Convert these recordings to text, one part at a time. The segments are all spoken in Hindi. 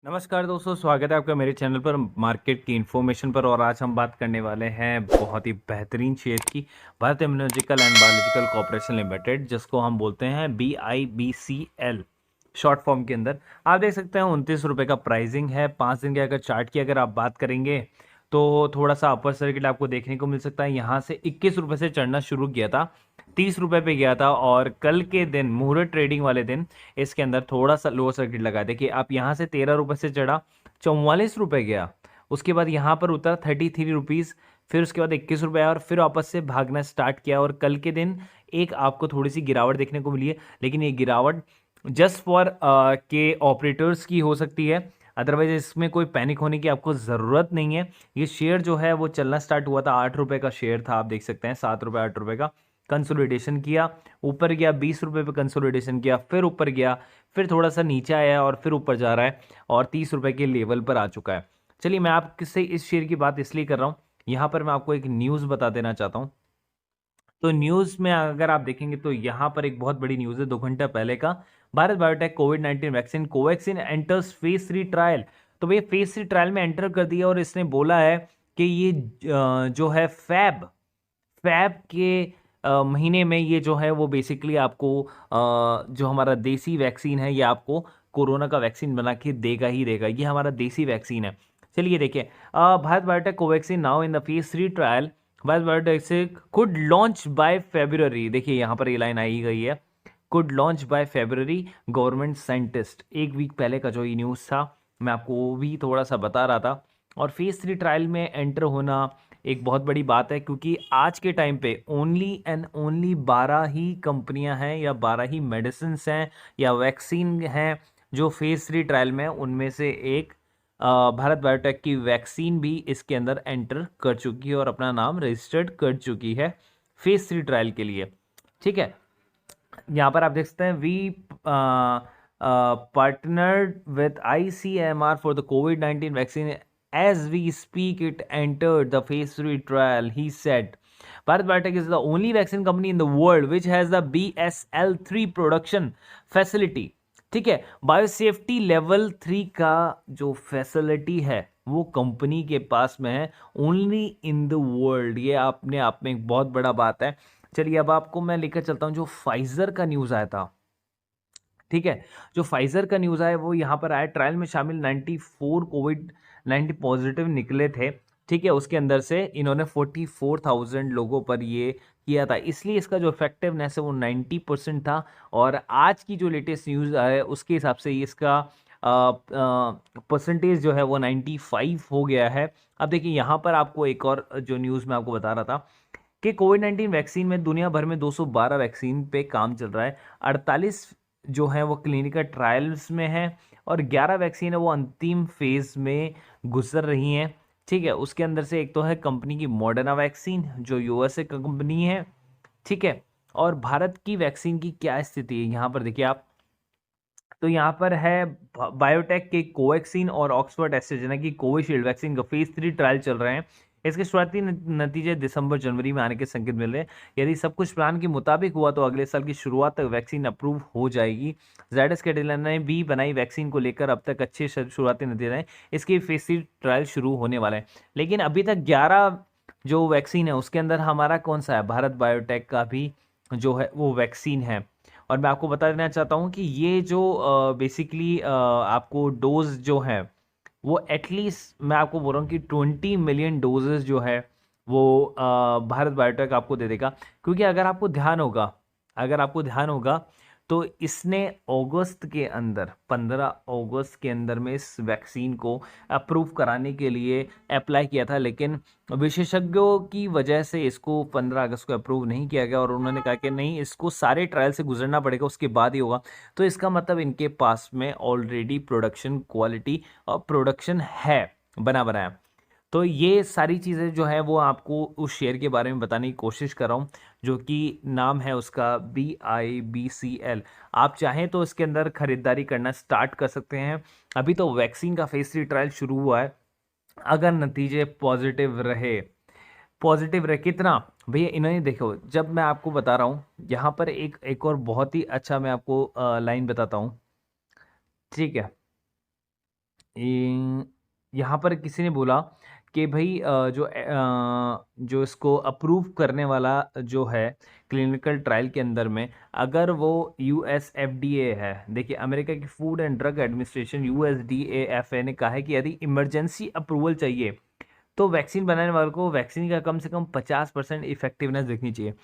नमस्कार दोस्तों, स्वागत है आपका मेरे चैनल पर मार्केट की इन्फॉर्मेशन पर। और आज हम बात करने वाले हैं बहुत ही बेहतरीन शेयर की, Bharat immunological and biological corporation limited, जिसको हम बोलते हैं BIBCL शॉर्ट फॉर्म के अंदर। आप देख सकते हैं 29 रुपये का प्राइसिंग है। 5 दिन के अगर चार्ट की अगर आप बात करेंगे तो थोड़ा सा अपर सर्किट आपको देखने को मिल सकता है। यहाँ से 21 रुपये से चढ़ना शुरू किया था, 30 रुपये पे गया था, और कल के दिन मुहूर्त ट्रेडिंग वाले दिन इसके अंदर थोड़ा सा लोअर सर्किट लगा। देखिए आप यहाँ से 13 रुपये से चढ़ा, 44 रुपये गया, उसके बाद यहाँ पर उतरा 33 रुपीज़, फिर उसके बाद 21 रुपये और फिर वापस से भागना स्टार्ट किया। और कल के दिन एक आपको थोड़ी सी गिरावट देखने को मिली है, लेकिन ये गिरावट जस्ट फॉर के ऑपरेटर्स की हो सकती है, अदरवाइज इसमें कोई पैनिक होने की आपको ज़रूरत नहीं है। ये शेयर जो है वो चलना स्टार्ट हुआ था, 8 रुपये का शेयर था, आप देख सकते हैं 7 रुपये 8 रुपये का कंसोलिडेशन किया, ऊपर गया, 20 रुपये पे कंसोलिडेशन किया, फिर ऊपर गया, फिर थोड़ा सा नीचे आया और फिर ऊपर जा रहा है और 30 रुपये के लेवल पर आ चुका है। चलिए, मैं आपसे इस शेयर की बात इसलिए कर रहा हूँ, यहाँ पर मैं आपको एक न्यूज़ बता देना चाहता हूँ। तो न्यूज़ में अगर आप देखेंगे तो यहाँ पर एक बहुत बड़ी न्यूज़ है 2 घंटा पहले का। भारत बायोटेक कोविड-19 vaccine Covaxin enters phase 3 trial. तो भैया फेज 3 ट्रायल में एंटर कर दिया और इसने बोला है कि ये जो है फैब के महीने में ये जो है वो बेसिकली आपको जो हमारा देसी वैक्सीन है ये आपको कोरोना का वैक्सीन बना के देगा ही देगा। ये हमारा देसी वैक्सीन है। चलिए देखिए, Bharat biotech Covaxin now in the phase 3 trial. Bharat biotech से कुड लॉन्च बाय फेब्रुअरी। देखिए यहाँ पर ये लाइन आई गई है, could launch by February government scientist. एक वीक पहले का जो ये न्यूज़ था, मैं आपको वो भी थोड़ा सा बता रहा था। और फेज 3 ट्रायल में एंटर होना एक बहुत बड़ी बात है, क्योंकि आज के टाइम पे ओनली एंड ओनली 12 ही कंपनियां हैं या 12 ही मेडिसिन हैं या वैक्सीन हैं जो फेज 3 ट्रायल में। उनमें से एक भारत बायोटेक की वैक्सीन भी इसके अंदर एंटर कर चुकी है और अपना नाम रजिस्टर्ड कर चुकी है फेज 3 ट्रायल के लिए। ठीक है, यहाँ पर आप देख सकते हैं we partnered with ICMR for the कोविड-19 vaccine as we speak it entered the phase 3 trial, he said. Bharat Biotech is the only vaccine company in the world which has the BSL-3 production facility. ठीक है, बायो सेफ्टी लेवल 3 का जो फैसिलिटी है वो कंपनी के पास में है, ओनली इन द वर्ल्ड। ये आपने आप में एक बहुत बड़ा बात है। चलिए अब आपको मैं लेकर चलता हूँ जो फाइजर का न्यूज़ आया था। ठीक है, जो फाइजर का न्यूज़ आया वो यहाँ पर आया, ट्रायल में शामिल 94 कोविड-19 पॉजिटिव निकले थे। ठीक है, उसके अंदर से इन्होंने 44,000 लोगों पर ये किया था, इसलिए इसका जो इफेक्टिवनेस है वो 90% था। और आज की जो लेटेस्ट न्यूज़ है उसके हिसाब से इसका परसेंटेज जो है वो 95 हो गया है। अब देखिए यहाँ पर आपको एक और जो न्यूज़ मैं आपको बता रहा था कि कोविड-19 वैक्सीन में दुनिया भर में 212 वैक्सीन पे काम चल रहा है, 48 जो है वो क्लिनिकल ट्रायल्स में है और 11 वैक्सीन है वो अंतिम फेज में गुजर रही हैं। ठीक है, उसके अंदर से एक तो है कंपनी की मॉडर्ना वैक्सीन जो यूएसए कंपनी है। ठीक है, और भारत की वैक्सीन की क्या स्थिति है यहाँ पर देखिए आप। तो यहाँ पर है बायोटेक के कोवैक्सीन और ऑक्सफोर्ड एस्ट्राजेनेका की कोविशील्ड वैक्सीन का फेज 3 ट्रायल चल रहे हैं। इसके शुरुआती नतीजे दिसंबर जनवरी में आने के संकेत मिल रहे हैं। यदि सब कुछ प्लान के मुताबिक हुआ तो अगले साल की शुरुआत तक वैक्सीन अप्रूव हो जाएगी। जायडस कैडिला ने भी बनाई वैक्सीन को लेकर अब तक अच्छे शुरुआती नतीजे हैं। इसके फेज 3 ट्रायल शुरू होने वाले हैं, लेकिन अभी तक 11 जो वैक्सीन है उसके अंदर हमारा कौन सा है, भारत बायोटेक का भी जो है वो वैक्सीन है। और मैं आपको बता देना चाहता हूँ कि ये जो बेसिकली आपको डोज जो है वो एटलीस्ट मैं आपको बोल रहा हूँ कि 20 मिलियन डोजेस जो है वो भारत बायोटेक आपको दे देगा। क्योंकि अगर आपको ध्यान होगा तो इसने अगस्त के अंदर 15 अगस्त के अंदर में इस वैक्सीन को अप्रूव कराने के लिए अप्लाई किया था, लेकिन विशेषज्ञों की वजह से इसको 15 अगस्त को अप्रूव नहीं किया गया और उन्होंने कहा कि नहीं, इसको सारे ट्रायल से गुजरना पड़ेगा, उसके बाद ही होगा। तो इसका मतलब इनके पास में ऑलरेडी प्रोडक्शन क्वालिटी और प्रोडक्शन है बना बनाया। तो ये सारी चीज़ें जो है वो आपको उस शेयर के बारे में बताने की कोशिश कर रहा हूँ, जो कि नाम है उसका BIBCL। आप चाहें तो इसके अंदर खरीदारी करना स्टार्ट कर सकते हैं। अभी तो वैक्सीन का फेज 3 ट्रायल शुरू हुआ है। अगर नतीजे पॉजिटिव रहे कितना भैया, इन्होंने देखो, जब मैं आपको बता रहा हूँ यहाँ पर एक और बहुत ही अच्छा मैं आपको लाइन बताता हूँ। ठीक है, यहाँ पर किसी ने बोला कि भाई जो इसको अप्रूव करने वाला जो है क्लिनिकल ट्रायल के अंदर में, अगर वो यूएस एफडीए है, देखिए अमेरिका की फूड एंड ड्रग एडमिनिस्ट्रेशन यूएसडीएएफए ने कहा है कि यदि इमरजेंसी अप्रूवल चाहिए तो वैक्सीन बनाने वालों को वैक्सीन का कम से कम 50% इफेक्टिवनेस दिखनी चाहिए।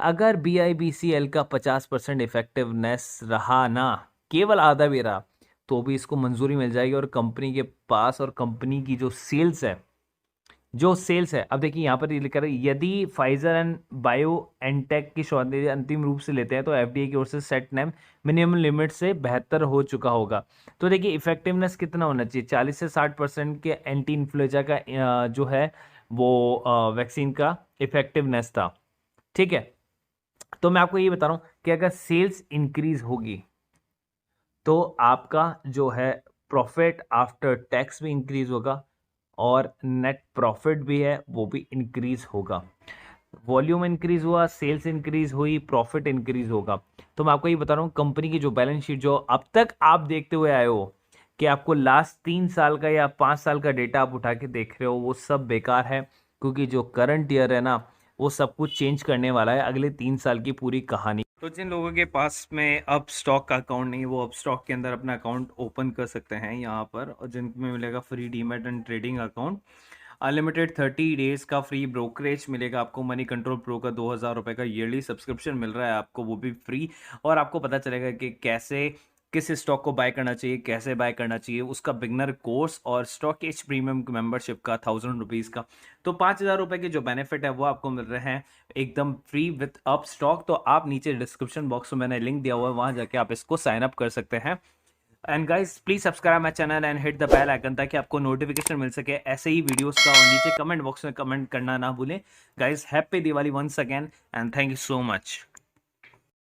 अगर BIBCL का 50% इफेक्टिवनेस रहा ना, केवल आधा भी रहा, तो भी इसको मंजूरी मिल जाएगी और कंपनी के पास और कंपनी की जो सेल्स है, अब देखिए यहाँ पर ये लिखा है यदि फाइजर एंड बायो एनटेक की शौर्य अंतिम रूप से लेते हैं तो एफडीए की ओर से सेट नेम मिनिमम लिमिट से बेहतर हो चुका होगा। तो देखिए इफेक्टिवनेस कितना होना चाहिए, 40 से 60% के एंटी इन्फ्लुएंजा का जो है वो वैक्सीन का इफेक्टिवनेस था। ठीक है, तो मैं आपको ये बता रहा हूँ कि अगर सेल्स इंक्रीज होगी तो आपका जो है प्रॉफिट आफ्टर टैक्स भी इंक्रीज होगा और नेट प्रॉफिट भी है वो भी इंक्रीज होगा। वॉल्यूम इंक्रीज हुआ, सेल्स इंक्रीज हुई, प्रॉफिट इंक्रीज होगा। तो मैं आपको ये बता रहा हूँ कंपनी की जो बैलेंस शीट जो अब तक आप देखते हुए आए हो कि आपको लास्ट 3 साल का या 5 साल का डेटा आप उठा के देख रहे हो, वो सब बेकार है, क्योंकि जो करंट ईयर है ना वो सब कुछ चेंज करने वाला है अगले 3 साल की पूरी कहानी। तो जिन लोगों के पास में अब स्टॉक का अकाउंट नहीं, वो अब स्टॉक के अंदर अपना अकाउंट ओपन कर सकते हैं यहाँ पर, और जिनमें मिलेगा free demat and trading account, unlimited 30 days का फ्री ब्रोकरेज मिलेगा आपको, मनी कंट्रोल प्रो का 2000 रुपये का ईयरली सब्सक्रिप्शन मिल रहा है आपको, वो भी फ्री, और आपको पता चलेगा कि कैसे किस स्टॉक को बाय करना चाहिए, कैसे बाय करना चाहिए, उसका बिगनर कोर्स और स्टॉक एज प्रीमियम मेंबरशिप का 1000 रुपीज़ का। तो 5000 रुपये के जो बेनिफिट है वो आपको मिल रहे हैं एकदम फ्री विथ अप स्टॉक। तो आप नीचे डिस्क्रिप्शन बॉक्स में मैंने लिंक दिया हुआ है, वहां जाके आप इसको साइन अप कर सकते हैं। And guys please subscribe my channel and hit the bell icon ताकि आपको नोटिफिकेशन मिल सके ऐसे ही वीडियोस का, और नीचे कमेंट बॉक्स में कमेंट करना ना भूलें। Guys happy Diwali once again and thank you so much.